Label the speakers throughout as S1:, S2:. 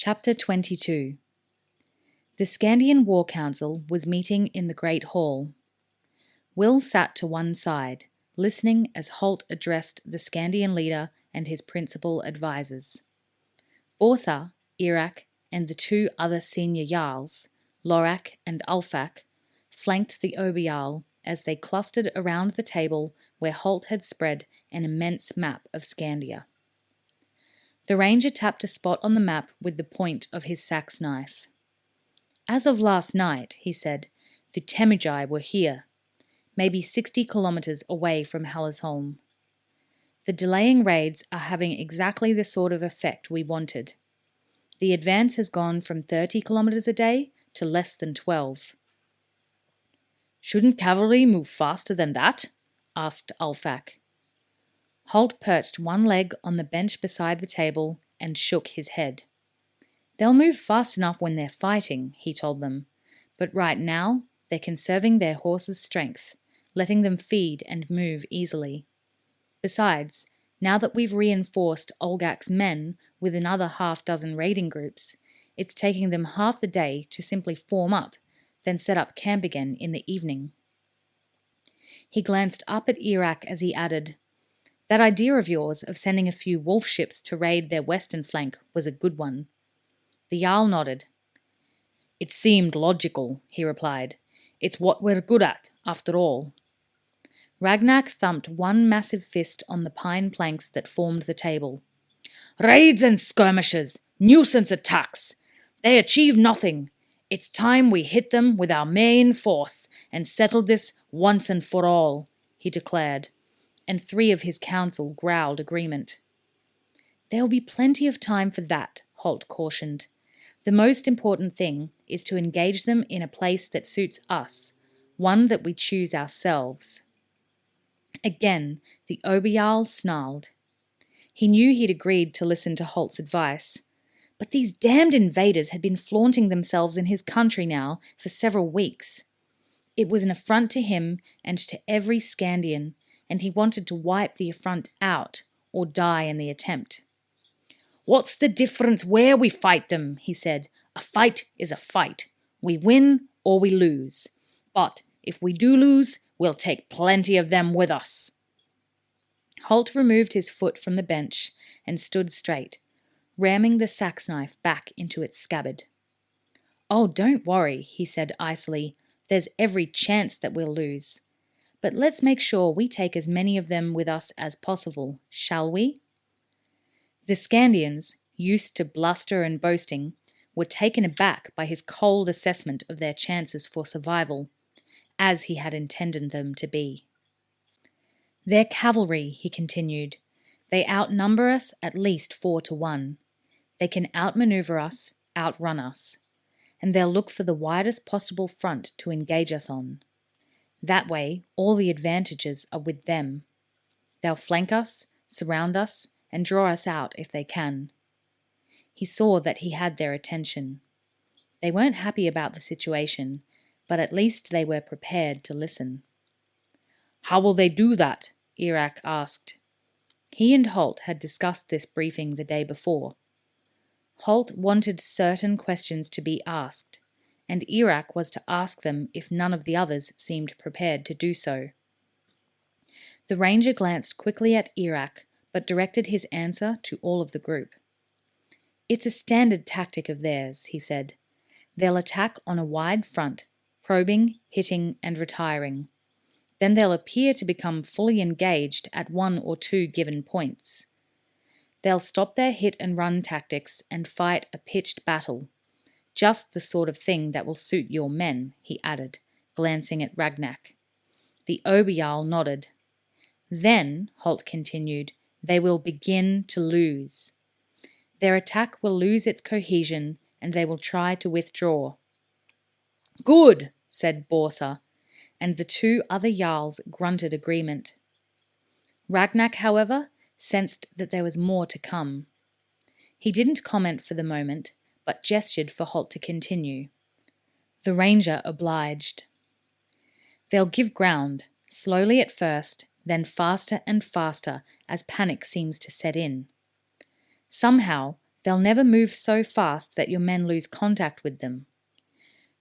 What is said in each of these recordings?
S1: Chapter 22. The Skandian War Council was meeting in the Great Hall. Will sat to one side, listening as Halt addressed the Skandian leader and his principal advisers. Borsa, Irak, and the two other senior Jarls, Lorak and Ulfak, flanked the Oberjarl as they clustered around the table where Halt had spread an immense map of Skandia. The ranger tapped a spot on the map with the point of his sax knife. As of last night, he said, the Temujai were here, maybe 60 kilometres away from Hallisholm. The delaying raids are having exactly the sort of effect we wanted. The advance has gone from 30 kilometres a day to less than 12. Shouldn't cavalry move faster than that? Asked Ulfak. Halt perched one leg on the bench beside the table and shook his head. They'll move fast enough when they're fighting, he told them, but right now they're conserving their horses' strength, letting them feed and move easily. Besides, now that we've reinforced Olgak's men with another half-dozen raiding groups, it's taking them half the day to simply form up, then set up camp again in the evening. He glanced up at Irak as he added, that idea of yours of sending a few wolf ships to raid their western flank was a good one. The Jarl nodded. It seemed logical, he replied. It's what we're good at, after all. Ragnak thumped one massive fist on the pine planks that formed the table. Raids and skirmishes, nuisance attacks. They achieve nothing. It's time we hit them with our main force and settle this once and for all, he declared, and 3 of his council growled agreement. There'll be plenty of time for that, Halt cautioned. The most important thing is to engage them in a place that suits us, one that we choose ourselves. Again, the Oberjarl snarled. He knew he'd agreed to listen to Halt's advice, but these damned invaders had been flaunting themselves in his country now for several weeks. It was an affront to him and to every Skandian, and he wanted to wipe the affront out or die in the attempt. What's the difference where we fight them, he said. A fight is a fight. We win or we lose. But if we do lose, we'll take plenty of them with us. Halt removed his foot from the bench and stood straight, ramming the sax knife back into its scabbard. Oh, don't worry, he said icily. There's every chance that we'll lose. But let's make sure we take as many of them with us as possible, shall we? The Skandians, used to bluster and boasting, were taken aback by his cold assessment of their chances for survival, as he had intended them to be. They're cavalry, he continued. They outnumber us at least 4 to 1. They can outmaneuver us, outrun us, and they'll look for the widest possible front to engage us on. That way, all the advantages are with them. They'll flank us, surround us, and draw us out if they can. He saw that he had their attention. They weren't happy about the situation, but at least they were prepared to listen. How will they do that? Irak asked. He and Halt had discussed this briefing the day before. Halt wanted certain questions to be asked, and Irak was to ask them if none of the others seemed prepared to do so. The ranger glanced quickly at Irak, but directed his answer to all of the group. It's a standard tactic of theirs, he said. They'll attack on a wide front, probing, hitting, and retiring. Then they'll appear to become fully engaged at 1 or 2 given points. They'll stop their hit and run tactics and fight a pitched battle. Just the sort of thing that will suit your men, he added, glancing at Ragnak. The Oberjarl nodded. Then, Halt continued, they will begin to lose. Their attack will lose its cohesion and they will try to withdraw. Good, said Borsa, and the 2 other Jarls grunted agreement. Ragnak, however, sensed that there was more to come. He didn't comment for the moment, but gestured for Halt to continue. The ranger obliged. They'll give ground, slowly at first, then faster and faster as panic seems to set in. Somehow, They'll never move so fast that your men lose contact with them.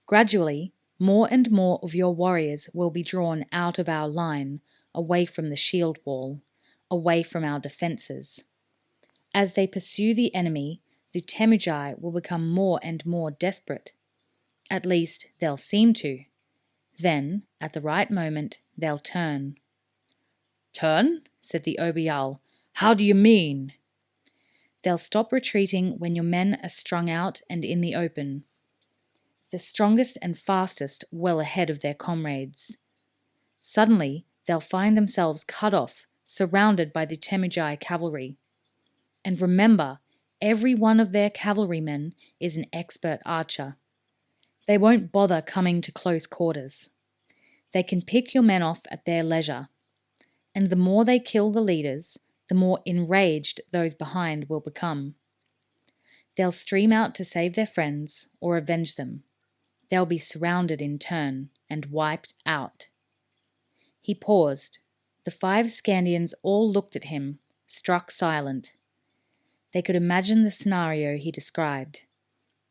S1: Gradually, more and more of your warriors will be drawn out of our line, away from the shield wall, away from our defences. As they pursue the enemy, the Temujai will become more and more desperate. At least, they'll seem to. Then, at the right moment, they'll turn. "Turn?" said the Obial. "How do you mean?" "They'll stop retreating when your men are strung out and in the open. The strongest and fastest well ahead of their comrades. Suddenly, they'll find themselves cut off, surrounded by the Temujai cavalry. And remember, every one of their cavalrymen is an expert archer. They won't bother coming to close quarters. They can pick your men off at their leisure. And the more they kill the leaders, the more enraged those behind will become. They'll stream out to save their friends or avenge them. They'll be surrounded in turn and wiped out." He paused. The 5 Skandians all looked at him, struck silent. They could imagine the scenario he described.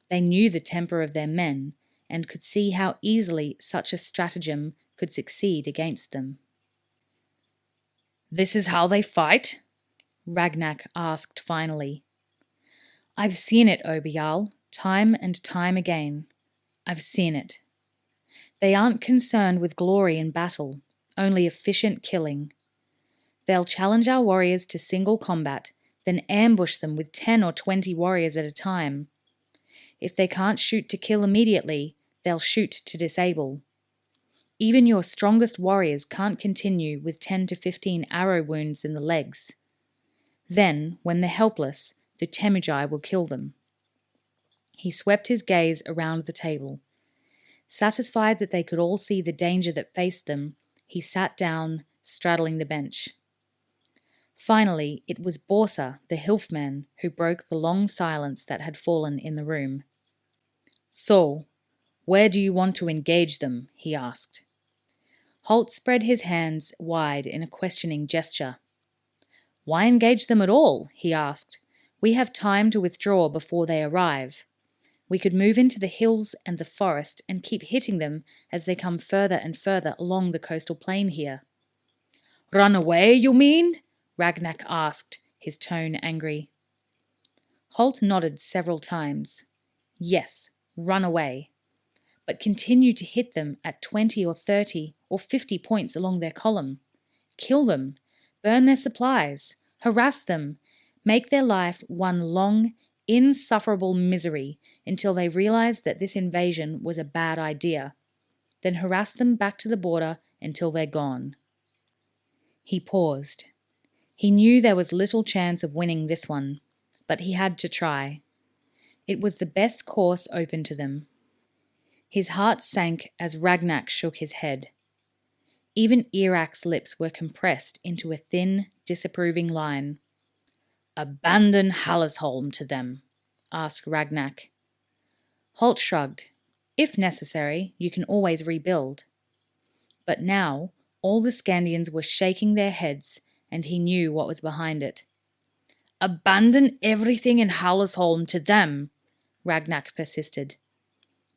S1: They knew the temper of their men and could see how easily such a stratagem could succeed against them. "This is how they fight?" Ragnak asked finally. "I've seen it, Obial, time and time again. I've seen it. They aren't concerned with glory in battle, only efficient killing. They'll challenge our warriors to single combat, then ambush them with 10 or 20 warriors at a time. If they can't shoot to kill immediately, they'll shoot to disable. Even your strongest warriors can't continue with 10 to 15 arrow wounds in the legs. Then, when they're helpless, the Temujai will kill them." He swept his gaze around the table. Satisfied that they could all see the danger that faced them, he sat down, straddling the bench. Finally, it was Borsa, the Hilfman, who broke the long silence that had fallen in the room. "So, where do you want to engage them?" he asked. Halt spread his hands wide in a questioning gesture. "Why engage them at all?" he asked. "We have time to withdraw before they arrive. We could move into the hills and the forest and keep hitting them as they come further and further along the coastal plain here." "Run away, you mean?" Ragnak asked, his tone angry. Halt nodded several times. "Yes, run away. But continue to hit them at 20 or 30 or 50 points along their column. Kill them, burn their supplies, harass them, make their life one long, insufferable misery until they realize that this invasion was a bad idea. Then harass them back to the border until they're gone." He paused. He knew there was little chance of winning this one, but he had to try. It was the best course open to them. His heart sank as Ragnak shook his head. Even Irak's lips were compressed into a thin, disapproving line. "Abandon Hallisholm to them?" asked Ragnak. Halt shrugged. "If necessary, you can always rebuild." But now, all the Skandians were shaking their heads, and he knew what was behind it. "Abandon everything in Hallisholm to them?" Ragnak persisted.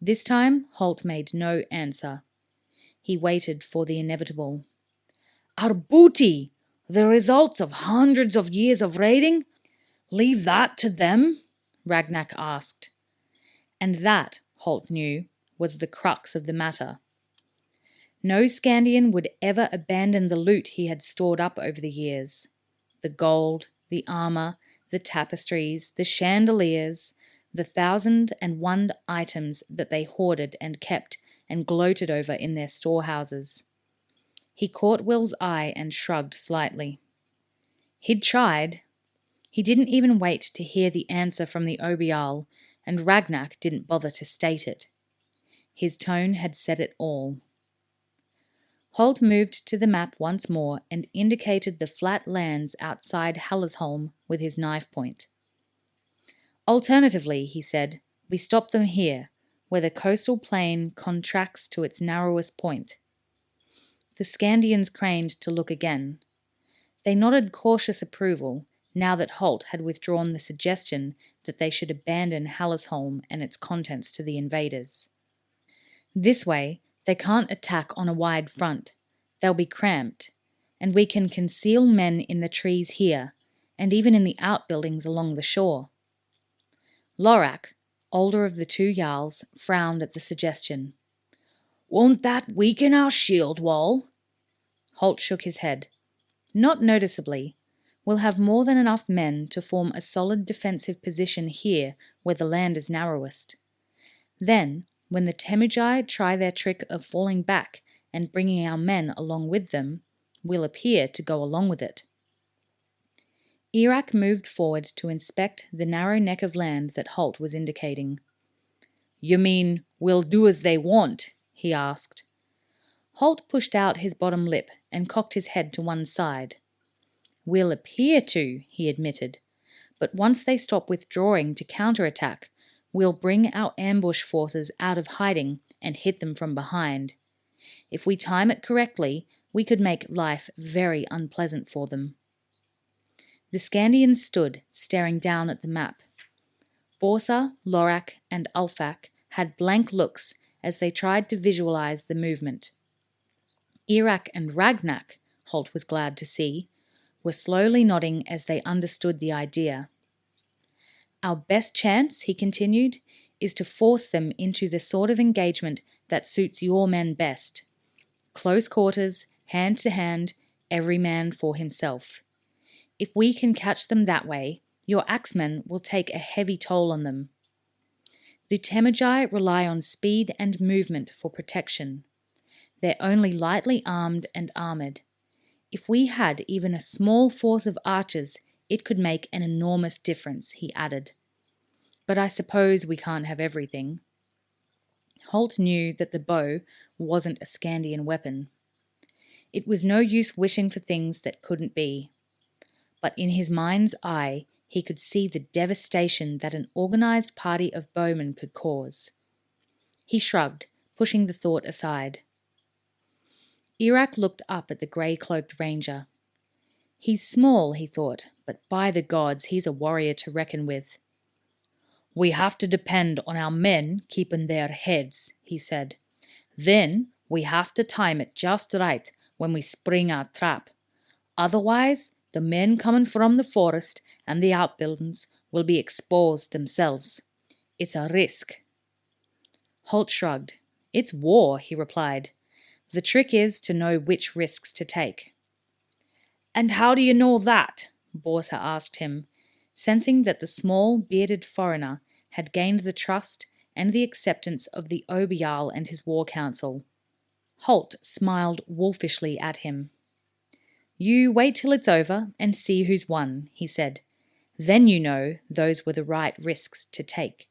S1: This time, Halt made no answer. He waited for the inevitable. "Our booty, the results of hundreds of years of raiding? Leave that to them?" Ragnak asked. And that, Halt knew, was the crux of the matter. No Skandian would ever abandon the loot he had stored up over the years. The gold, the armour, the tapestries, the chandeliers, the 1,001 items that they hoarded and kept and gloated over in their storehouses. He caught Will's eye and shrugged slightly. He'd tried. He didn't even wait to hear the answer from the Obial, and Ragnak didn't bother to state it. His tone had said it all. Halt moved to the map once more and indicated the flat lands outside Hallisholm with his knife point. "Alternatively," he said, "we stop them here, where the coastal plain contracts to its narrowest point." The Skandians craned to look again. They nodded cautious approval, now that Halt had withdrawn the suggestion that they should abandon Hallisholm and its contents to the invaders. This way, they can't attack on a wide front. They'll be cramped, and we can conceal men in the trees here, and even in the outbuildings along the shore. Lorak, older of the two Jarls, frowned at the suggestion. Won't that weaken our shield wall? Halt shook his head. Not noticeably. We'll have more than enough men to form a solid defensive position here where the land is narrowest. Then, when the Temujai try their trick of falling back and bringing our men along with them, we'll appear to go along with it. Irak moved forward to inspect the narrow neck of land that Halt was indicating. You mean we'll do as they want? He asked. Halt pushed out his bottom lip and cocked his head to one side. We'll appear to, he admitted, but once they stop withdrawing to counterattack, we'll bring our ambush forces out of hiding and hit them from behind. If we time it correctly, we could make life very unpleasant for them. The Skandians stood, staring down at the map. Borsa, Lorak, and Ulfak had blank looks as they tried to visualize the movement. Irak and Ragnak, Halt was glad to see, were slowly nodding as they understood the idea. Our best chance, he continued, is to force them into the sort of engagement that suits your men best. Close quarters, hand to hand, every man for himself. If we can catch them that way, your axemen will take a heavy toll on them. The Temujai rely on speed and movement for protection. They're only lightly armed and armoured. If we had even a small force of archers, it could make an enormous difference, he added. But I suppose we can't have everything. Halt knew that the bow wasn't a Skandian weapon. It was no use wishing for things that couldn't be. But in his mind's eye, he could see the devastation that an organised party of bowmen could cause. He shrugged, pushing the thought aside. Irak looked up at the grey-cloaked ranger. He's small, he thought, but by the gods, he's a warrior to reckon with. We have to depend on our men keeping their heads, he said. Then we have to time it just right when we spring our trap. Otherwise, the men coming from the forest and the outbuildings will be exposed themselves. It's a risk. Halt shrugged. It's war, he replied. The trick is to know which risks to take. And how do you know that? Borsa asked him, sensing that the small, bearded foreigner had gained the trust and the acceptance of the Oberjarl and his war council. Halt smiled wolfishly at him. You wait till it's over and see who's won, he said. Then you know those were the right risks to take.